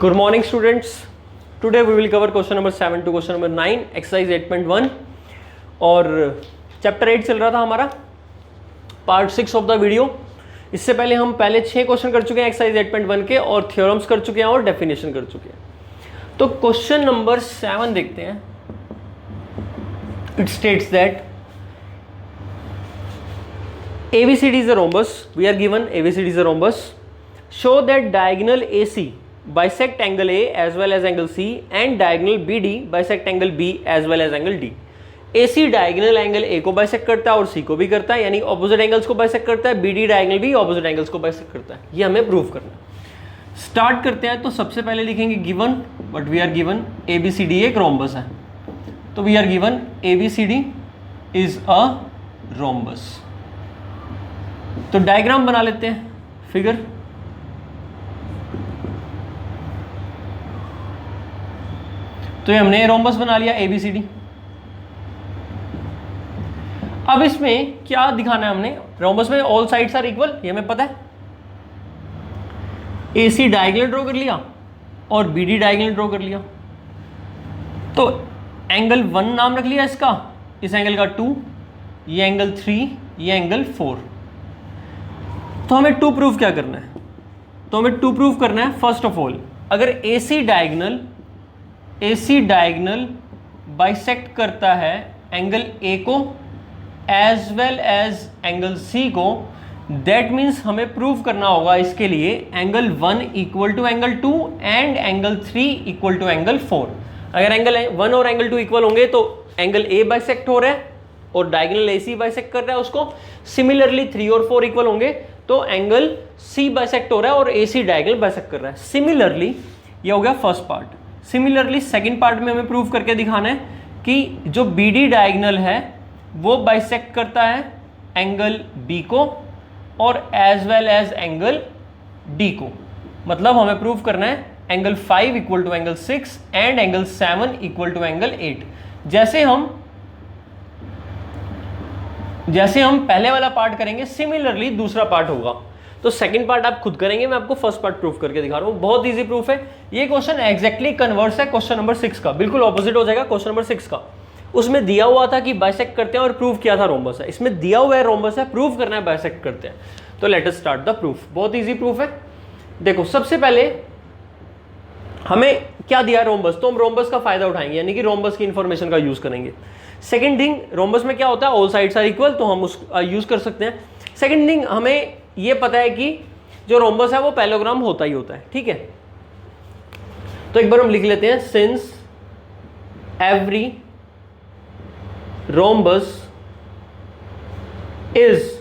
Good morning students. Today we will cover question number 7 to question number 9 exercise 8.1 और chapter 8 चल रहा था हमारा पार्ट 6 ऑफ द वीडियो। इससे पहले हम पहले 6 क्वेश्चन कर चुके हैं एक्सरसाइज 8.1 के और थ्योरम्स कर चुके हैं और डेफिनेशन कर चुके हैं। तो क्वेश्चन नंबर 7 देखते हैं। It states that ABCD is a rhombus. We are given ABCD is a rhombus. Show that diagonal AC bisect angle A as well as angle C and diagonal BD bisect angle B as well as angle D. AC diagonal angle A को bisect करता है और C को भी करता है, यानी opposite angles को बाइसेक्ट करता है। BD डायगोनल भी ऑपोजिट एंगल्स को बाइसेक्ट करता है। ये हमें प्रूव करना है। स्टार्ट करते हैं। तो सबसे पहले लिखेंगे given, but we are given ABCD एक रोम्बस है। तो we are given ABCD is a rhombus. तो डायग्राम बना लेते हैं, फिगर। तो ये हमने रोम्बस बना लिया ABCD। अब इसमें क्या दिखाना है हमने? रोम्बस में ऑल साइड्स आर इक्वल, ये हमें पता है। AC डायगोनल ड्रॉ कर लिया और BD डायगोनल ड्रॉ कर लिया। तो एंगल 1 नाम रख लिया इसका, इस एंगल का 2, ये एंगल 3, ये एंगल 4। तो हमें 2 प्रूव क्या करना है? तो हमें 2 प्रूव करना है। फर्स्ट ऑफ ऑल, अगर AC डायगोनल बाइसेक्ट करता है एंगल A को as well as angle C को, दैट मीन्स हमें प्रूव करना होगा इसके लिए angle 1 equal to angle 2 and angle 3 equal to angle 4। अगर एंगल 1 और एंगल 2 इक्वल होंगे तो एंगल A बाइसेक्ट हो रहा है और डायगोनल AC बाइसेक्ट कर रहा है उसको। सिमिलरली 3 और 4 इक्वल होंगे तो एंगल C बाइसेक्ट हो रहा है और AC डायगोनल बाइसेक्ट कर रहा है। सिमिलरली ये हो गया first part. Similarly second part में हमें प्रूव करके दिखाना है कि जो BD डायगोनल है वो बाइसेक्ट करता है एंगल B को और as well as angle D को। मतलब हमें प्रूव करना है angle 5 equal to angle 6 and angle 7 equal to angle 8। जैसे हम पहले वाला पार्ट करेंगे, सिमिलरली दूसरा पार्ट होगा। तो सेकंड पार्ट आप खुद करेंगे, मैं आपको फर्स्ट पार्ट प्रूफ करके दिखा रहा हूं। बहुत इजी प्रूफ है। ये क्वेश्चन एग्जैक्टली कन्वर्स है क्वेश्चन नंबर 6 का, बिल्कुल ऑपोजिट हो जाएगा क्वेश्चन नंबर 6 का। उसमें दिया हुआ था कि बाइसेक्ट करते हैं और प्रूव किया था रोम्बस है। इसमें दिया हुआ है रोम्बस है, प्रूव करना है बाइसेक्ट करते हैं। तो let us start the proof. बहुत इजी प्रूफ है। देखो, सबसे पहले हमें क्या दिया रोम्बस, तो हम रोम्बस का फायदा उठाएंगे, यानी कि रोम्बस की इंफॉर्मेशन का यूज करेंगे। सेकंड थिंग, रोम्बस में क्या होता है, ऑल साइड्स आर इक्वल, तो हम उस यूज कर सकते हैं। सेकंड थिंग, हमें ये पता है कि जो रोम्बस है वो पैरेललोग्राम होता ही होता है। ठीक है, तो एक बार हम लिख लेते हैं, since every rhombus is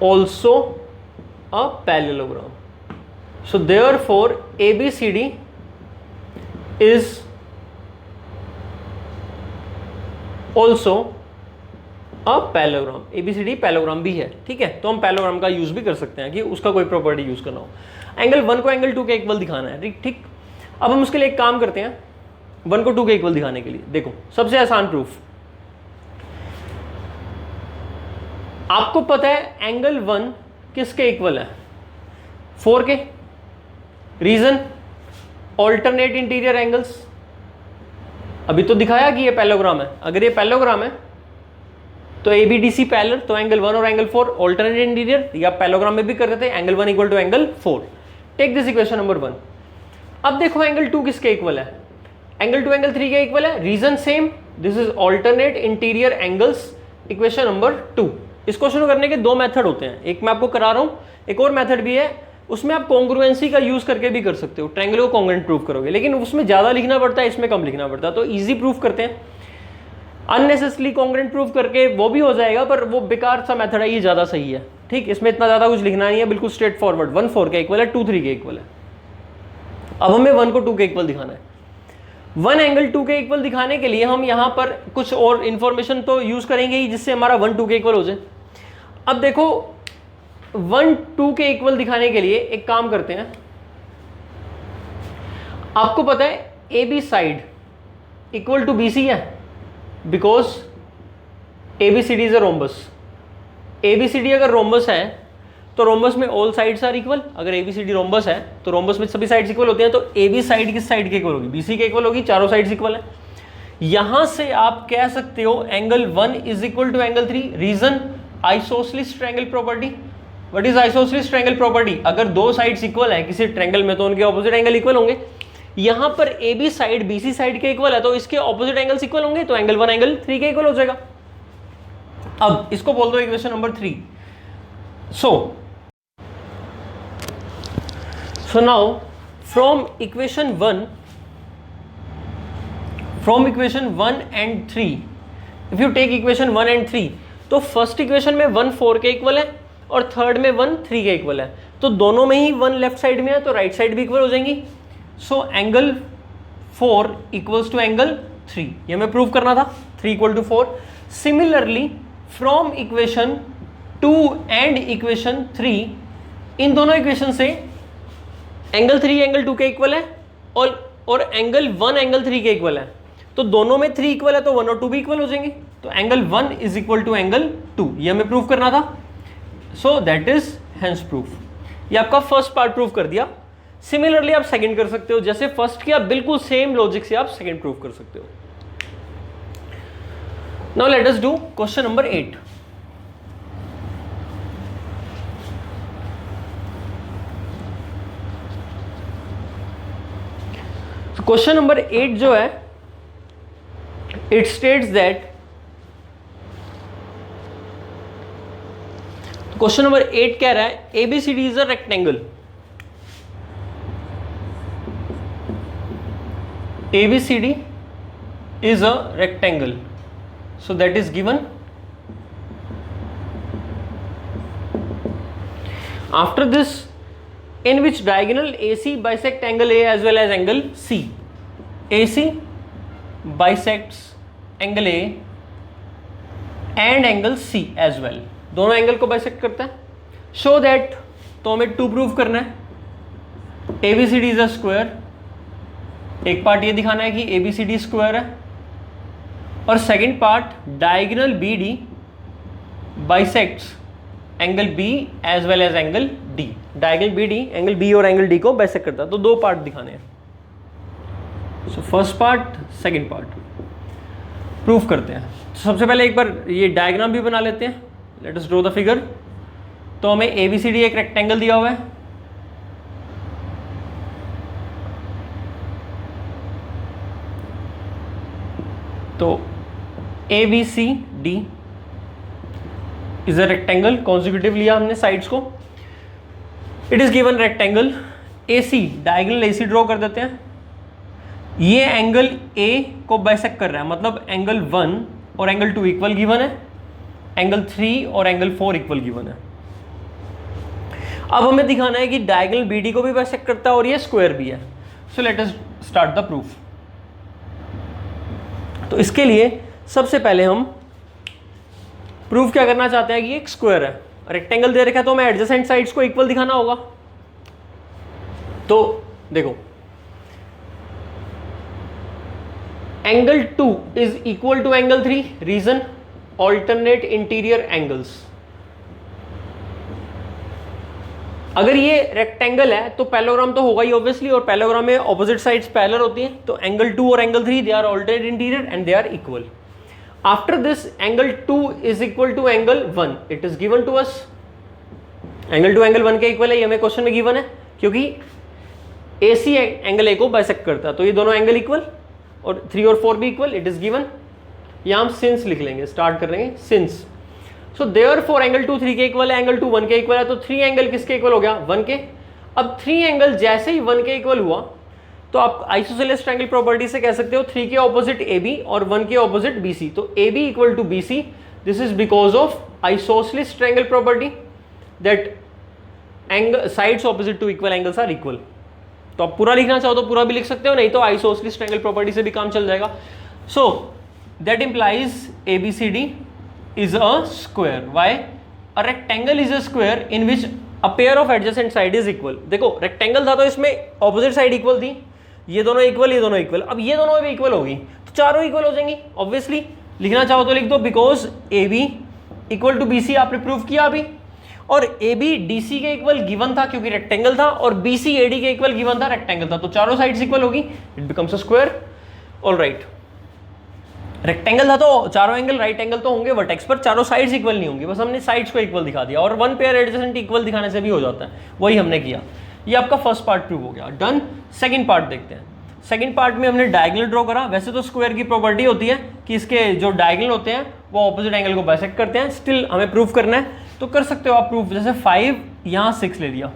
also a parallelogram, so therefore ABCD is also a parallelogram. ABCD parallelogram भी है। ठीक है, तो हम पैरेललोग्राम का यूज भी कर सकते हैं कि उसका कोई प्रॉपर्टी यूज करना हो। एंगल 1 को एंगल 2 के इक्वल दिखाना है। ठीक, अब हम उसके लिए एक काम करते हैं 1 को 2 के इक्वल दिखाने के लिए। देखो, सबसे आसान प्रूफ, आपको पता है एंगल 1 किसके इक्वल है? 4 के। Reason, alternate interior angles. अभी तो दिखाया कि ये पैरेललोग्राम है। अगर ये पैरेललोग्राम है तो ABDC पैरेलल, तो एंगल 1 और एंगल 4 ऑल्टरनेट इंटीरियर, या पैरेललोग्राम में भी कर देते हैं angle 1 equal to angle 4। Take this equation number 1। अब देखो एंगल 2 किसके इक्वल है? एंगल 2 एंगल 3 के इक्वल है। Reason same, this is alternate interior angles. Equation number 2। इसको शुरू करने के 2 मेथड होते हैं, एक मैं आपको करा रहा हूं, एक और मेथड भी है। उसमें आप कॉन्ग्रुएंसी का यूज करके भी कर सकते हो, ट्रायंगल को कॉन्ग्रुएंट प्रूव करोगे, लेकिन उसमें ज्यादा लिखना पड़ता है, इसमें कम लिखना पड़ता है। तो इजी प्रूफ करते हैं। अननेसेसरी कॉन्ग्रुएंट प्रूफ करके वो भी हो जाएगा, पर वो बेकार सा मेथड है, ये ज्यादा सही है। ठीक, इसमें इतना ज्यादा कुछ लिखना नहीं है, बिल्कुल स्ट्रेट फॉरवर्ड। 1 4 के इक्वल है, 2 3 के इक्वल है। अब हमें 1 को 2 के इक्वल दिखाना है। 1 एंगल 2 के इक्वल दिखाने के लिए हम यहाँ पर कुछ और इंफॉर्मेशन तो यूज करेंगे ही, जिससे हमारा 1 2 के इक्वल हो जाए। अब देखो, 1 2 के इक्वल दिखाने के लिए एक काम करते हैं। आपको पता है AB side equal to BC है, because ABCD is a rhombus. ABCD अगर रोम्बस है तो रोम्बस में ऑल साइड्स आर इक्वल। अगर एबीसीडी रोम्बस है तो रोम्बस में सभी साइड्स इक्वल होते हैं, तो ए बी साइड किस साइड के इक्वल होगी, बीसी के इक्वल होगी, चारों साइड्स इक्वल है। यहां से आप कह सकते हो angle 1 is equal to angle 3। Reason isosceles triangle property. What is isosceles triangle property? अगर दो साइड्स इक्वल है किसी ट्रायंगल में तो उनके ऑपोजिट एंगल इक्वल होंगे। यहां पर A B side BC side के इक्वल है तो इसके ऑपोजिट एंगल्स इक्वल होंगे, तो एंगल 1 एंगल 3 के इक्वल हो जाएगा। अब इसको बोल दो equation number 3। So now from equation 1 and 3, if you take equation 1 and 3, तो फर्स्ट इक्वेशन में 1 4 के इक्वल है और थर्ड में 1 3 के इक्वल है, तो दोनों में ही 1 लेफ्ट साइड में है तो राइट साइड भी इक्वल हो जाएंगी। So angle 4 equals to angle 3, ये हमें प्रूव करना था, 3 equal to 4। Similarly from equation 2 and equation 3, इन दोनों इक्वेशन से एंगल 3 एंगल 2 के इक्वल है और एंगल 1 एंगल 3 के इक्वल है, तो दोनों में 3 इक्वल है तो 1 और 2 भी इक्वल हो जाएंगे, तो angle 1 is equal to angle 2, ये हमें प्रूव करना था। So that is hence proof. ये आपका फर्स्ट पार्ट प्रूव कर दिया। सिमिलरली आप सेकंड कर सकते हो, जैसे फर्स्ट किया बिल्कुल सेम लॉजिक से आप सेकंड प्रूव कर सकते हो। Now let us do question number 8। Question number 8 जो है, it states that, question number 8 कह रहा है ABCD is a rectangle. ABCD is a rectangle, so that is given. After this, in which diagonal AC bisect angle A as well as angle C. AC bisects angle A and angle C as well, दोनों angle को bisect करता है। Show that, तो हमें 2 prove करना है। ABCD is a square, एक part ये दिखाना है कि ABCD स्क्वायर है, और second part diagonal BD bisects angle B as well as angle D। Diagonal BD angle B और एंगल D को बाइसेक्ट करता है, तो 2 पार्ट दिखाने हैं। So first part second part proof करते हैं। तो सबसे पहले एक बार ये डायग्राम भी बना लेते हैं। Let us draw the figure. तो हमें ABCD एक रेक्टेंगल दिया हुआ है, तो ABCD is a rectangle, consecutive लिया हमने साइड्स को। It is given rectangle AC, diagonal AC draw कर देते हैं। ये एंगल A को बाइसेक्ट कर रहा है, मतलब एंगल 1 और एंगल 2 इक्वल गिवन है, एंगल 3 और एंगल 4 इक्वल गिवन है। अब हमें दिखाना है कि डायगोनल BD को भी बाइसेक्ट करता है और ये स्क्वायर भी है। So let us start the proof. तो इसके लिए सबसे पहले हम प्रूफ क्या करना चाहते हैं कि एक स्क्वायर है, रेक्टेंगल दे रखा है, तो हमें एडजेसेंट साइड्स को इक्वल दिखाना होगा। तो देखो, angle 2 is equal to angle 3। Reason alternate interior angles. अगर ये रेक्टेंगल है तो पैरेललोग्राम तो होगा ही ऑब्वियसली, और पैरेललोग्राम में ऑपोजिट साइड्स पैरेलल होती हैं, तो एंगल 2 और angle 3 they are alternate interior and they are equal. After this, angle 2 is equal to angle 1. It is given to us. Angle 2 angle 1 के इक्वल है, ये हमें क्वेश्चन में गिवन है, क्योंकि AC एंगल A को बाइसेक्ट करता है, तो ये दोनों एंगल इक्वल और 3 और 4 भी इक्वल। It is given. यहाँ हम सिंस लिख लेंगे, स्टार्ट कर लेंगे सिंस। सो देयरफॉर एंगल 2 3 के इक्वल है, एंगल 2 1 के इक्वल है, तो 3 एंगल किसके इक्वल हो गया, 1 के। अब 3 एंगल जैसे ही 1 के इक्वल हुआ तो आप आइसोसेलेस ट्रायंगल प्रॉपर्टी से कह सकते हो 3 के ऑपोजिट AB और 1 के ऑपोजिट BC, तो AB equal to BC। This is because of isosceles triangle property that angle sides opposite to equal angles are equal. तो आप पूरा लिखना चाहो तो पूरा भी लिख सकते हो, नहीं तो आइसोसेलेस ट्रायंगल प्रॉपर्टी से भी काम चल जाएगा। So that implies ABCD is a square. Why? A rectangle is a square in which a pair of adjacent side is equal. देखो रेक्टेंगल था तो इसमें ऑपोजिट साइड इक्वल थी, ये दोनों इक्वल, ये दोनों इक्वल। अब ये दोनों भी इक्वल होगी तो चारों इक्वल हो जाएंगी ऑब्वियसली। लिखना चाहो तो लिख दो, because AB equal to BC आपने प्रूव किया अभी, और ए बी डी सी के इक्वल गिवन था क्योंकि रेक्टेंगल था, और बी सी ए डी के इक्वल गिवन था, रेक्टेंगल था, तो चारों साइड्स इक्वल होगी, it becomes a square. Alright, rectangle था तो चारों एंगल राइट एंगल तो होंगे वर्टेक्स पर, चारों साइड्स इक्वल नहीं होंगी, बस हमने साइड्स को इक्वल दिखा दिया, और वन पेयर एडजेसेंट इक्वल दिखाने से भी हो जाता है, वही हमने किया। ये आपका फर्स्ट पार्ट प्रूव हो गया, डन। सेकंड पार्ट देखते हैं। सेकंड पार्ट में हमने डायगोनल ड्रॉ करा। वैसे तो स्क्वायर की प्रॉपर्टी होती है कि इसके जो डायगोनल होते हैं वो ऑपोजिट एंगल को बाइसेक्ट करते हैं, स्टिल हमें प्रूव करना है तो कर सकते हो आप प्रूफ। जैसे 5 यहाँ 6 ले लिया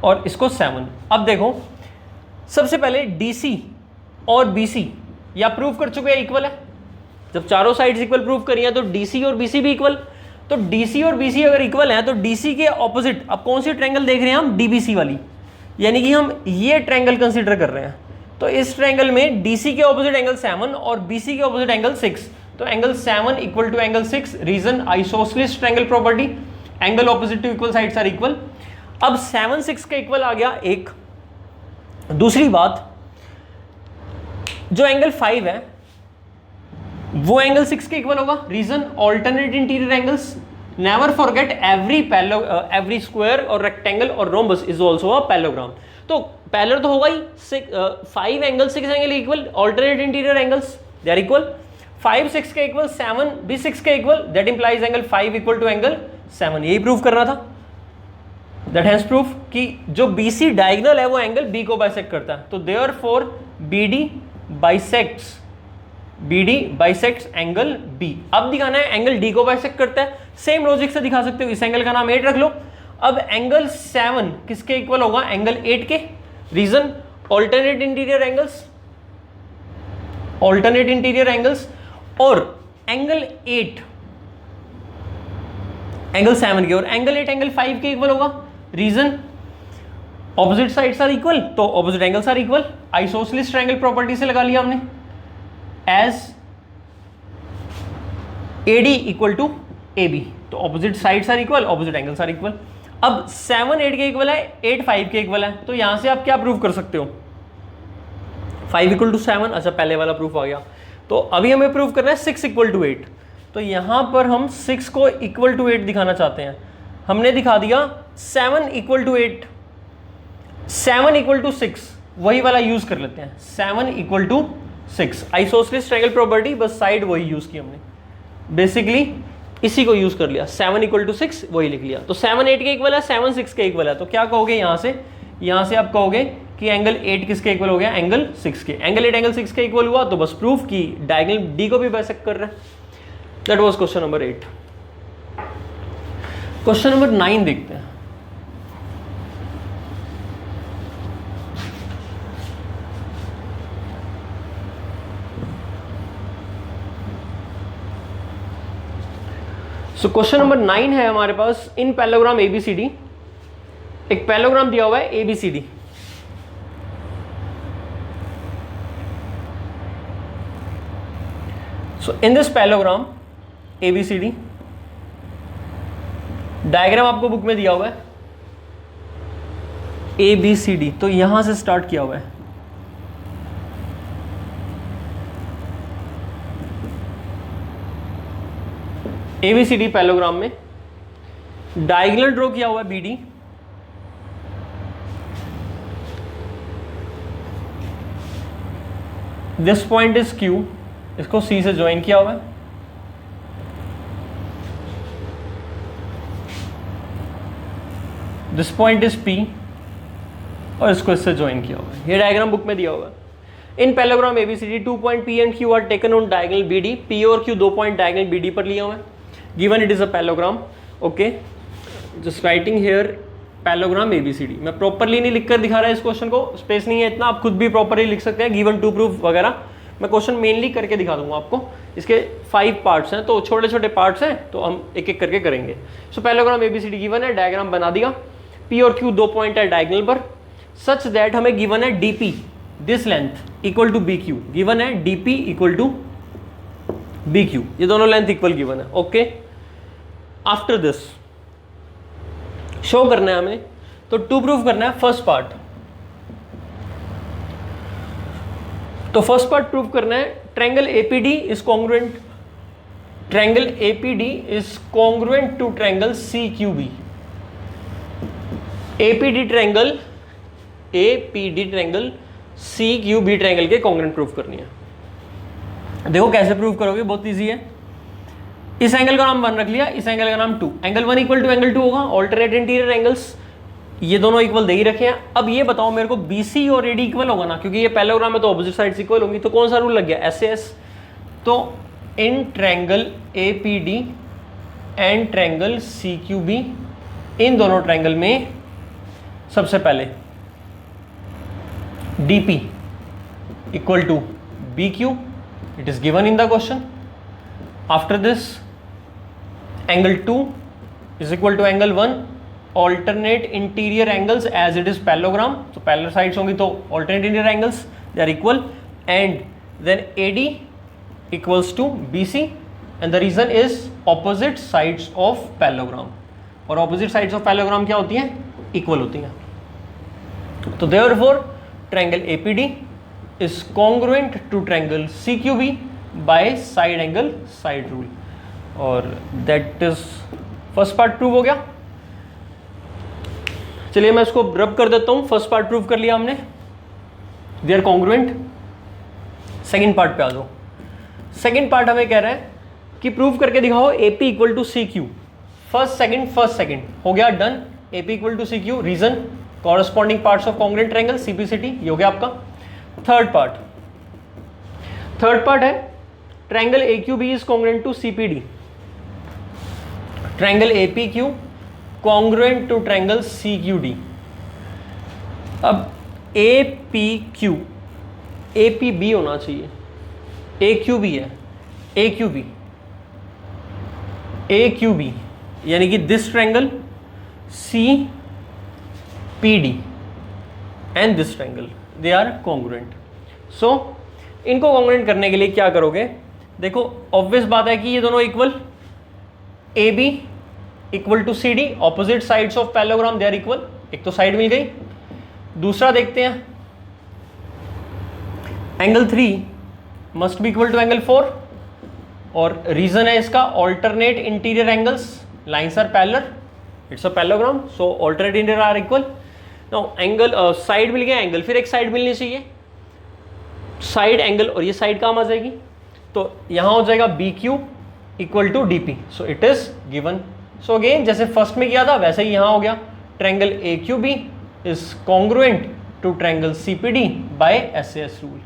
और इसको 7। अब देखो सबसे पहले DC और BC या प्रूव कर चुके हैं इक्वल है, जब चारों साइड्स इक्वल प्रूव करी है तो DC और BC भी इक्वल। तो DC और BC अगर इक्वल है तो DC के ऑपोजिट, अब कौन सी ट्रायंगल देख रहे हैं हम, DBC वाली, यानी कि हम ये ट्रायंगल कंसीडर कर रहे हैं। तो इस ट्रायंगल में DC के ऑपोजिट एंगल 7 और BC के ऑपोजिट एंगल 6, तो angle 7 equal to angle 6, reason isosceles triangle property, angle opposite to equal sides are equal. अब 7 6 का इक्वल आ गया एक। दूसरी बात, जो एंगल 5 है वो एंगल 6 के इक्वल होगा, reason alternate interior angles. Never forget every square और रेक्टेंगल और rhombus is also a parallelogram. तो पैरेलल तो होगा ही, 5 angle 6 angle equal, alternate interior angles they are equal. 5 6 के इक्वल, 7 भी 6 के equal, that implies angle 5 equal to angle 7। यही प्रूफ करना था, दैट हैज प्रूफ कि जो BC डायगोनल है वो एंगल B को बाइसेक्ट करता है। तो therefore BD bisects angle B। अब दिखाना है एंगल D को बाइसेक्ट करता है, सेम लॉजिक से दिखा सकते हो। इस एंगल का नाम 8 रख लो। अब एंगल 7 किसके इक्वल होगा, एंगल 8 के, रीजन ऑल्टरनेट इंटीरियर एंगल्स। और एंगल 8 एंगल 7 के, और एंगल 8 एंगल 5 के इक्वल होगा, reason opposite sides are equal, तो opposite angles are equal. Isosceles triangle property से लगा लिया हमने, as AD equal to AB, तो opposite sides are equal, opposite angles are equal. अब 7 8 के इक्वल है, 8 5 के इक्वल है, तो यहां से आप क्या प्रूव कर सकते हो, 5 इक्वल टू 7। अच्छा, पहले वाला प्रूफ आ गया। तो अभी हमें प्रूव करना है 6 इक्वल टू 8। तो यहां पर हम 6 को इक्वल टू 8 दिखाना चाहते हैं। हमने दिखा दिया 7 इक्वल टू 8, 7 इक्वल टू 6, वही वाला यूज कर लेते हैं, 7 equal to 6। Isosceles triangle property, बस साइड वही यूज की हमने, बेसिकली इसी को यूज कर लिया, 7 इक्वल टू 6 वही लिख लिया। तो 7 8 के इक्वल है, 7 6 के इक्वल है, तो क्या कहोगे यहां से आप कहोगे कि एंगल 8 किसके इक्वल हो गया, एंगल 6 के। एंगल 8 एंगल 6 के इक्वल हुआ तो बस प्रूफ की डायगोनल D को भी बाइसेक्ट कर रहा है। That was question number 8। Question number 9 देखते हैं। सो क्वेश्चन नंबर 9 है हमारे पास, इन पैरेललोग्राम ABCD, एक पैरेललोग्राम दिया हुआ है ABCD। So in this parallelogram ABCD, diagram आपको बुक में दिया हुआ है ABCD, तो यहां से स्टार्ट किया हुआ है। ABCD पैरेललोग्राम में डायगोनल ड्रॉ किया हुआ है BD, this point is Q, इसको C से ज्वाइन किया हुआ है, दिस पॉइंट इज P और इसको इससे ज्वाइन किया हुआ है। ये डायग्राम बुक में दिया हुआ है। In parallelogram ABCD 2 point P and Q are taken on diagonal BD, P और Q 2 पॉइंट डायगोनल BD पर लिए हुए हैं। Given it is a parallelogram, okay, just writing here parallelogram ABCD। मैं प्रॉपरली नहीं लिखकर दिखा रहा है इस क्वेश्चन को, स्पेस नहीं है इतना, आप खुद भी प्रॉपरली लिख सकते हैं, गिवन टू प्रूफ वगैरह। मैं क्वेश्चन मेनली करके दिखा दूंगा आपको। इसके 5 पार्ट्स हैं, तो छोटे छोटे पार्ट्स हैं, तो हम एक एक करके करेंगे। सो पैरेललोग्राम ABCD गिवन है, डायग्राम बना दिया। P और Q 2 पॉइंट है डायगोनल पर, सच दैट हमें गिवन है DP, this length equal to BQ, given है DP इक्वल टू BQ, ये दोनों लेंथ इक्वल गिवन है, ओके। आफ्टर दिस शो करना है हमें, तो टू प्रूफ करना है फर्स्ट पार्ट। तो फर्स्ट पार्ट प्रूफ करना है, triangle APD is congruent, triangle APD is congruent to triangle CQB। APD triangle C Q B triangle के कॉन्ग्रुएंट प्रूफ करनी है। देखो कैसे प्रूव करोगे, बहुत इजी है। इस एंगल का नाम 1 रख लिया, इस एंगल का नाम 2, एंगल 1 इक्वल टू एंगल 2 होगा, ऑल्टरनेट इंटीरियर एंगल्स ये दोनों इक्वल दे ही रखे हैं। अब ये बताओ मेरे को बीसी और एडी इक्वल होगा ना, क्योंकि ये पैरेललोग्राम है तो ऑपोजिट साइड्स इक्वल होंगी, तो कौन सा रूल लग गया, एसएस। तो in triangle APD and triangle CQB, इन दोनों ट्रायंगल में सबसे पहले DP equal to B Q, it is given in the question. After this angle 2 is equal to angle 1, alternate interior angles as it is parallelogram, so parallel sides होंगी तो alternate interior angles they are equal, and then AD equals to BC, and the reason is opposite sides of parallelogram, और opposite sides of parallelogram क्या होती हैं, equal होती हैं। तो therefore triangle APD is congruent to triangle CQB by side angle side rule, और that is first part prove हो गया। चलिए मैं इसको रब कर देता हूं। फर्स्ट पार्ट प्रूव कर लिया हमने, they are congruent. Second part पे आ जाओ। सेकेंड पार्ट हमें कह रहा है कि प्रूव करके दिखाओ AP equal to C Q. First second हो गया done, AP equal to C Q, reason corresponding parts of congruent triangle CPCT, ये हो गया आपका। थर्ड पार्ट है triangle A Q B is congruent to CPD, triangle AP Q congruent to triangle CQD। अब APQ APB होना चाहिए, AQB है, AQB यानी कि this triangle CPD and this triangle they are congruent. So इनको congruent करने के लिए क्या करोगे, देखो ऑब्वियस बात है कि ये दोनों equal, AB equal to C D, opposite sides of parallelogram they are equal, एक तो साइड मिल गई। दूसरा देखते हैं angle 3 must be equal to angle 4, और रीजन है इसका alternate interior angles, lines are parallel, it's a parallelogram, so alternate interior are equal. Now angle side मिल गया, एंगल फिर एक साइड मिलनी चाहिए, साइड एंगल, और ये साइड काम आ जाएगी, तो यहां हो जाएगा B Q equal to D P, so it is given. So again जैसे फर्स्ट में किया था वैसे ही यहां हो गया, triangle A Q B is congruent to triangle CPD by SS rule.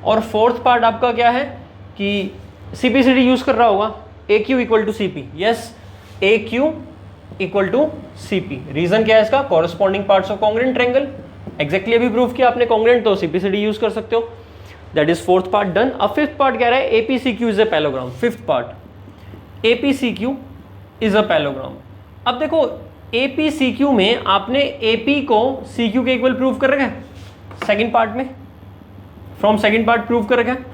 और फोर्थ पार्ट आपका क्या है कि सीपीसीडी यूज कर रहा होगा, A Q equal to CP, yes A Q equal to CP, reason क्या है इसका, corresponding parts of congruent triangle, exactly अभी प्रूफ किया आपने कॉन्ग्रुएंट, तो सीपीसीडी यूज कर सकते हो। That is fourth part done. अब फिफ्थ पार्ट कह रहा है APCQ is a parallelogram. Fifth part APCQ is a parallelogram. अब देखो एपीसीक्यू में आपने एपी को सीक्यू के इक्वल प्रूव कर रखा है सेकंड पार्ट में, फ्रॉम सेकंड पार्ट प्रूव कर रखा है,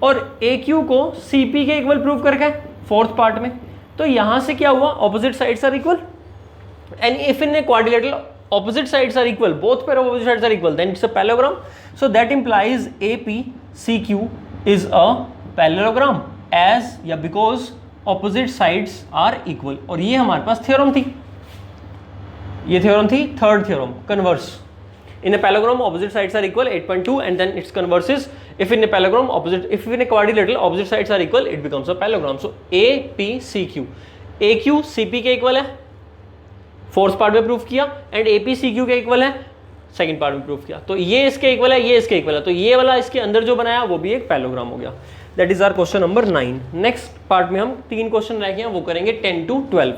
और एक्यू को सीपी के इक्वल प्रूव कर रखा है फोर्थ पार्ट में। तो यहां से क्या हुआ, opposite sides are equal, and if in a quadrilateral opposite sides are equal, both pair of opposite sides are equal, then it's a parallelogram. So that implies APCQ is a parallelogram as या because opposite sides are equal। और ये हमारे पास theorem थी, ये theorem थी third theorem, converse. In a parallelogram opposite sides are equal 8.2 and then its converse is if in a parallelogram opposite, if in a quadrilateral opposite sides are equal it becomes a parallelogram। So APCQ, AQ CP के equal है fourth part में proof किया, and APCQ के equal है second part में proof किया, तो ये इसके इक्वल है, ये इसके इक्वल है, तो ये वाला इसके अंदर जो बनाया वो भी एक पैरेललोग्राम हो गया। That is our question number 9। Next part में हम 3 क्वेश्चन रह गए हैं, वो करेंगे 10 to 12।